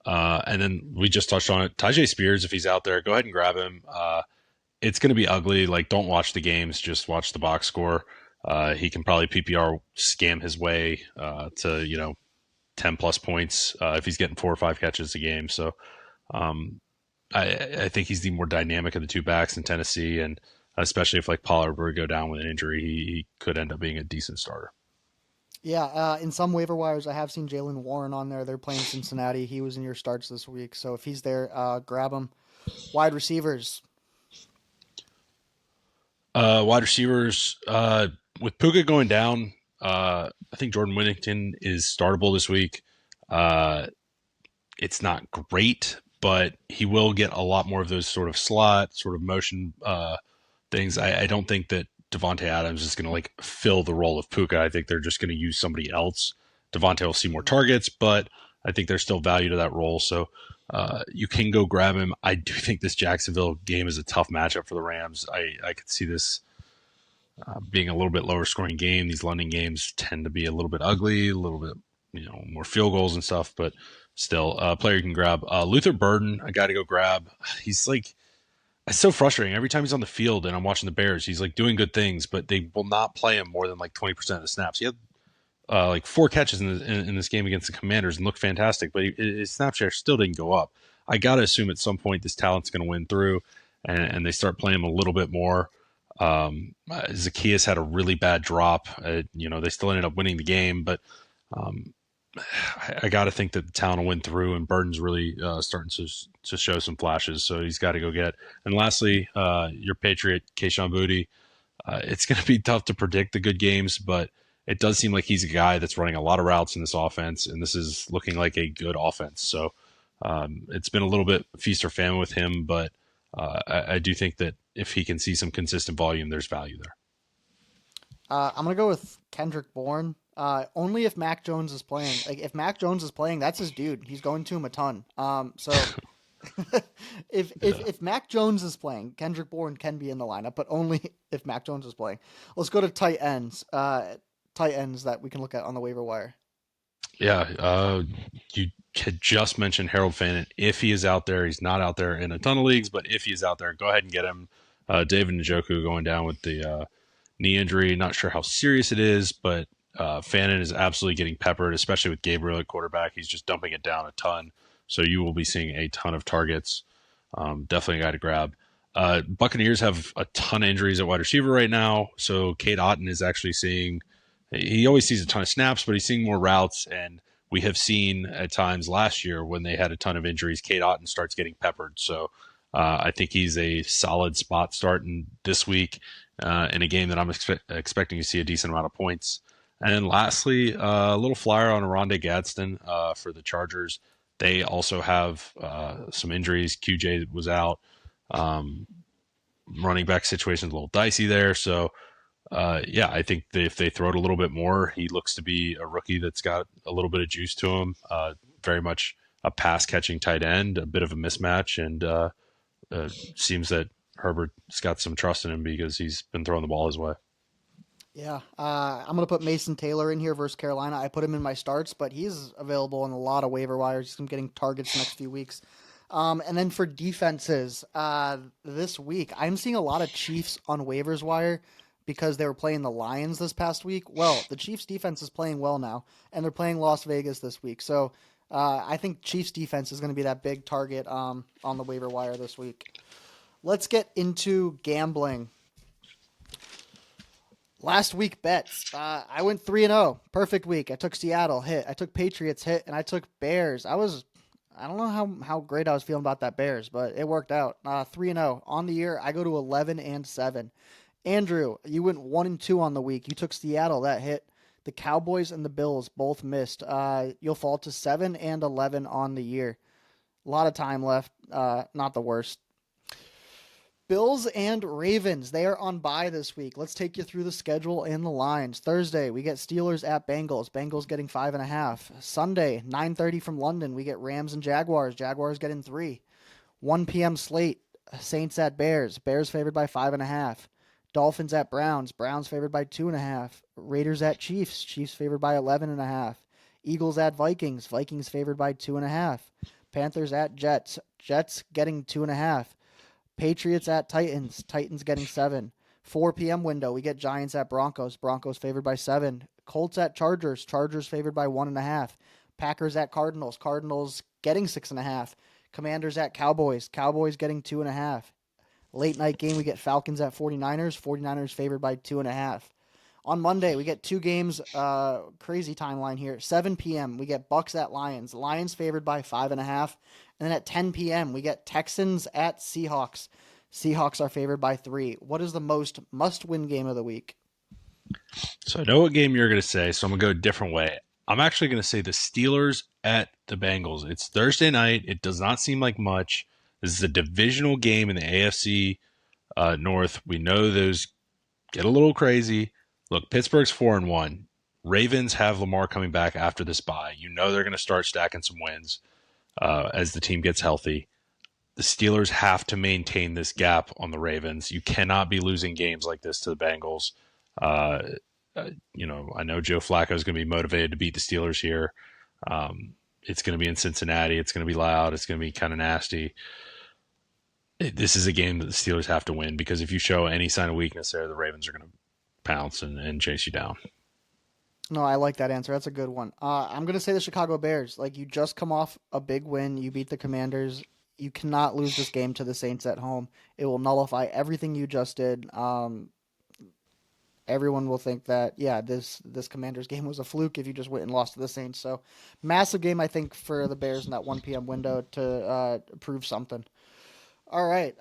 And then we just touched on it. Tyjae Spears, if he's out there, go ahead and grab him. It's going to be ugly. Like, don't watch the games, just watch the box score. He can probably PPR scam his way to 10 plus points if he's getting 4 or 5 catches a game. So I think he's the more dynamic of the two backs in Tennessee, and especially if like Pollard were to go down with an injury, he could end up being a decent starter. Yeah, in some waiver wires, I have seen Jalen Warren on there. They're playing Cincinnati. He was in your starts this week, so if he's there, grab him. Wide receivers. Wide receivers, with Puka going down, I think Jordan Whittington is startable this week. It's not great, but he will get a lot more of those sort of slot, sort of motion things. I don't think that Devontae Adams is going to like fill the role of Puka. I think they're just going to use somebody else. Devontae will see more targets, but I think there's still value to that role. So you can go grab him. I do think this Jacksonville game is a tough matchup for the Rams. I could see this being a little bit lower scoring game. These London games tend to be a little bit ugly, a little bit, more field goals and stuff, but still a player you can grab. Luther Burden, I got to go grab. He's like, It's so frustrating. Every time he's on the field and I'm watching the Bears, he's like doing good things, but they will not play him more than like 20% of the snaps. He had like 4 catches in this game against the Commanders and looked fantastic, but his snap share still didn't go up. I got to assume at some point this talent's going to win through, and they start playing him a little bit more. Zacchaeus had a really bad drop. They still ended up winning the game, but um, I got to think that the talent will win through, and Burton's really starting to show some flashes, so he's got to go get. And lastly, your Patriot, Kayshon Boutte. It's going to be tough to predict the good games, but it does seem like he's a guy that's running a lot of routes in this offense, and this is looking like a good offense. So it's been a little bit feast or famine with him, but I do think that if he can see some consistent volume, there's value there. I'm gonna go with Kendrick Bourne. Only if Mac Jones is playing. Like if Mac Jones is playing, that's his dude. He's going to him a ton. So Yeah. if Mac Jones is playing, Kendrick Bourne can be in the lineup, but only if Mac Jones is playing. Let's go to tight ends. Tight ends that we can look at on the waiver wire. Yeah, you had just mentioned Harold Fannin. If he is out there, he's not out there in a ton of leagues, but if he is out there, go ahead and get him. David Njoku going down with the knee injury. Not sure how serious it is, but Fannin is absolutely getting peppered, especially with Gabriel at quarterback. He's just dumping it down a ton. So you will be seeing a ton of targets. Definitely a guy to grab. Buccaneers have a ton of injuries at wide receiver right now. So Kate Otten is actually seeing, he always sees a ton of snaps, but he's seeing more routes. And we have seen at times last year when they had a ton of injuries, Kate Otten starts getting peppered. So I think he's a solid spot starting this week in a game that I'm expecting to see a decent amount of points. And then lastly, a little flyer on Rondé Gadsden for the Chargers. They also have some injuries. QJ was out. Um, Running back situation is a little dicey there. So, yeah, I think if they throw it a little bit more, he looks to be a rookie that's got a little bit of juice to him. Very much a pass catching tight end, a bit of a mismatch, and seems that Herbert's got some trust in him because he's been throwing the ball his way. Yeah, I'm gonna put Mason Taylor in here versus Carolina. I put him in my starts, but he's available in a lot of waiver wires. He's getting targets next few weeks. And then for defenses, this week I'm seeing a lot of Chiefs on waivers wire because they were playing the Lions this past week. Well, the Chiefs defense is playing well now, and they're playing Las Vegas this week. So I think Chiefs defense is going to be that big target on the waiver wire this week. Let's get into gambling. Last week bets. I went 3-0. Perfect week. I took Seattle hit. I took Patriots hit, and I took Bears. I don't know how great I was feeling about that Bears, but it worked out. 3-0 on the year. I go to 11-7. Andrew, you went 1-2 on the week. You took Seattle. That hit. The Cowboys and the Bills both missed. You'll fall to 7-11 on the year. A lot of time left. Not the worst. Bills and Ravens, they are on bye this week. Let's take you through the schedule and the lines. Thursday, we get Steelers at Bengals. Bengals getting 5.5. Sunday, 9:30 from London, we get Rams and Jaguars. Jaguars getting 3. 1 p.m. slate, Saints at Bears. Bears favored by 5.5. Dolphins at Browns. Browns favored by 2.5. Raiders at Chiefs. Chiefs favored by 11.5. Eagles at Vikings. Vikings favored by 2.5. Panthers at Jets. Jets getting 2.5. Patriots at Titans. Titans getting 7. 4 p.m. window, we get Giants at Broncos. Broncos favored by 7. Colts at Chargers. Chargers favored by 1.5. Packers at Cardinals. Cardinals getting 6.5. Commanders at Cowboys. Cowboys getting 2.5. Late night game, we get Falcons at 49ers. 49ers favored by 2.5. On Monday, we get 2 games. Crazy timeline here. 7 p.m., we get Bucs at Lions. Lions favored by 5.5. And then at 10 p.m., we get Texans at Seahawks. Seahawks are favored by 3. What is the most must-win game of the week? So I know what game you're going to say, so I'm going to go a different way. I'm actually going to say the Steelers at the Bengals. It's Thursday night. It does not seem like much. This is a divisional game in the AFC North. We know those get a little crazy. Look, Pittsburgh's 4-1. Ravens have Lamar coming back after this bye. You know they're going to start stacking some wins as the team gets healthy. The Steelers have to maintain this gap on the Ravens. You cannot be losing games like this to the Bengals. I know Joe Flacco is going to be motivated to beat the Steelers here. It's going to be in Cincinnati. It's going to be loud. It's going to be kind of nasty. this is a game that the Steelers have to win because if you show any sign of weakness there, the Ravens are going to pounce and chase you down. No, I like that answer. That's a good one. I'm gonna say the Chicago Bears. Like you just come off a big win. You beat the Commanders. You cannot lose this game to the Saints at home. It will nullify everything you just did. Everyone will think that yeah, this Commanders game was a fluke if you just went and lost to the Saints. So, massive game I think for the Bears in that 1 p.m. window to prove something. All right,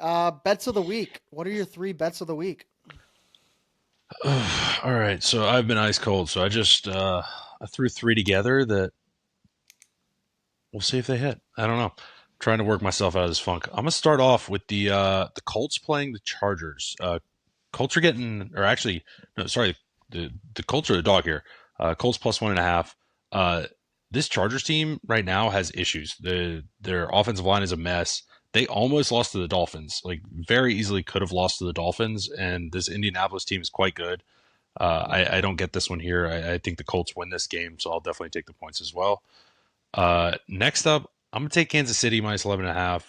bets of the week. What are your three bets of the week? All right, so I've been ice cold, so I threw three together that we'll see if they hit. I don't know. Trying to work myself out of this funk. I'm gonna start off with the Colts playing the Chargers. Colts are getting, or actually, no, sorry, the Colts are the dog here. Colts plus 1.5. Uh, this Chargers team right now has issues. Their offensive line is a mess. They almost lost to the Dolphins. Like very easily could have lost to the Dolphins, and this Indianapolis team is quite good. I don't get this one here. I think the Colts win this game, so I'll definitely take the points as well. Next up, I'm gonna take Kansas City minus 11.5.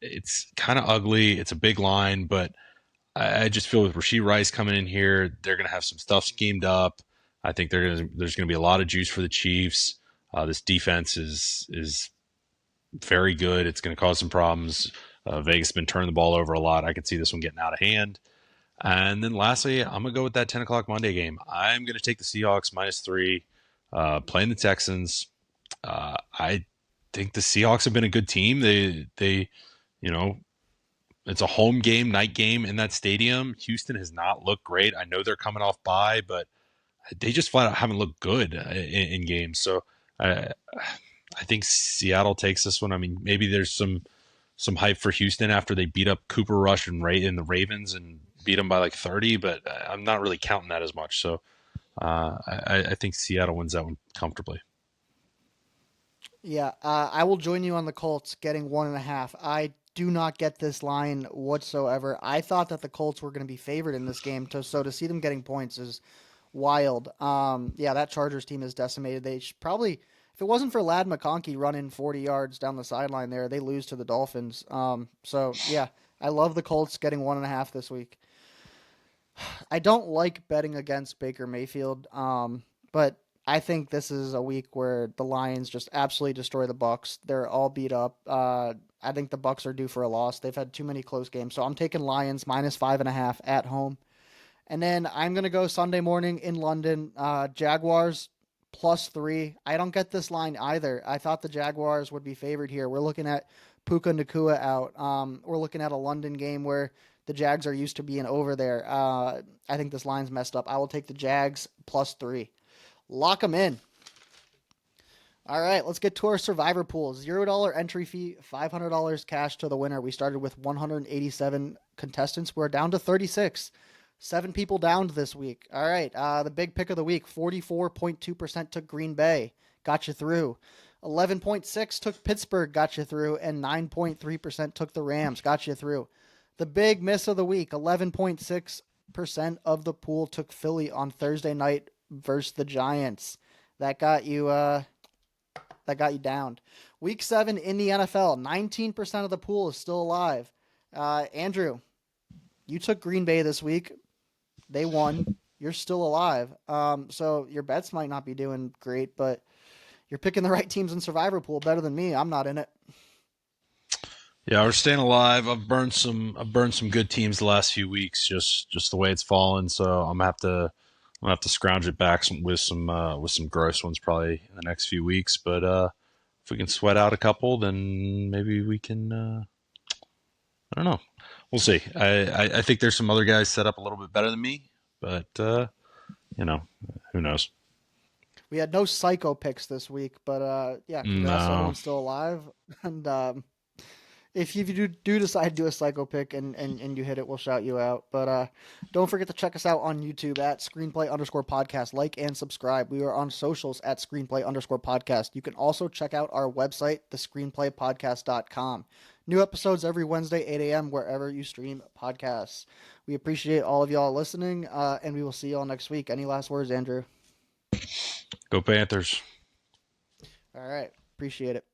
It's kind of ugly. It's a big line, but I just feel with Rashee Rice coming in here, they're going to have some stuff schemed up. I think there's going to be a lot of juice for the Chiefs. This defense is very good. It's going to cause some problems. Vegas has been turning the ball over a lot. I could see this one getting out of hand. And then lastly, I'm going to go with that 10 o'clock Monday game. I'm going to take the Seahawks -3, playing the Texans. I think the Seahawks have been a good team. They you know, it's a home game, night game in that stadium. Houston has not looked great. I know they're coming off bye, but they just flat out haven't looked good in games. So I think Seattle takes this one. I mean, maybe there's some hype for Houston after they beat up Cooper Rush and the Ravens and beat them by like 30, but I'm not really counting that as much. So I think Seattle wins that one comfortably. Yeah, I will join you on the Colts getting 1.5. I do not get this line whatsoever. I thought that the Colts were going to be favored in this game, so to see them getting points is wild. Yeah, that Chargers team is decimated. They should probably, if it wasn't for Lad McConkey running 40 yards down the sideline there, they lose to the Dolphins. So yeah, I love the Colts getting 1.5 this week. I don't like betting against Baker Mayfield, but I think this is a week where the Lions just absolutely destroy the Bucs. They're all beat up. I think the Bucs are due for a loss. They've had too many close games, so I'm taking Lions -5.5 at home. And then I'm gonna go Sunday morning in London. Jaguars +3. I don't get this line either. I thought the Jaguars would be favored here. We're looking at Puka Nakua out. We're looking at a London game where the Jags are used to being over there. I think this line's messed up. I will take the Jags +3. Lock them in. All right, let's get to our survivor pool. $0 entry fee, $500 cash to the winner. We started with 187 contestants. We're down to 36. 7 people downed this week. All right, the big pick of the week, 44.2% took Green Bay. Got you through. 11.6 took Pittsburgh. Got you through. And 9.3% took the Rams. Got you through. The big miss of the week, 11.6% of the pool took Philly on Thursday night versus the Giants. That got you downed. Week 7 in the NFL, 19% of the pool is still alive. Andrew, you took Green Bay this week. They won. You're still alive. So your bets might not be doing great, but you're picking the right teams in Survivor Pool better than me. I'm not in it. Yeah, we're staying alive. I've burned some good teams the last few weeks, just the way it's fallen. So I'm gonna have to scrounge it back with some gross ones probably in the next few weeks. But if we can sweat out a couple, then maybe we can. I don't know. We'll see. I think there's some other guys set up a little bit better than me, but you know, who knows? We had no psycho picks this week, but yeah, congrats to No. everyone still alive. And if you do decide to do a psycho pick and you hit it, we'll shout you out. But don't forget to check us out on YouTube at screenplay_podcast. Like and subscribe. We are on socials at screenplay_podcast. You can also check out our website, thescreenplaypodcast.com. New episodes every Wednesday, 8 a.m., wherever you stream podcasts. We appreciate all of y'all listening, and we will see y'all next week. Any last words, Andrew? Go Panthers. All right. Appreciate it.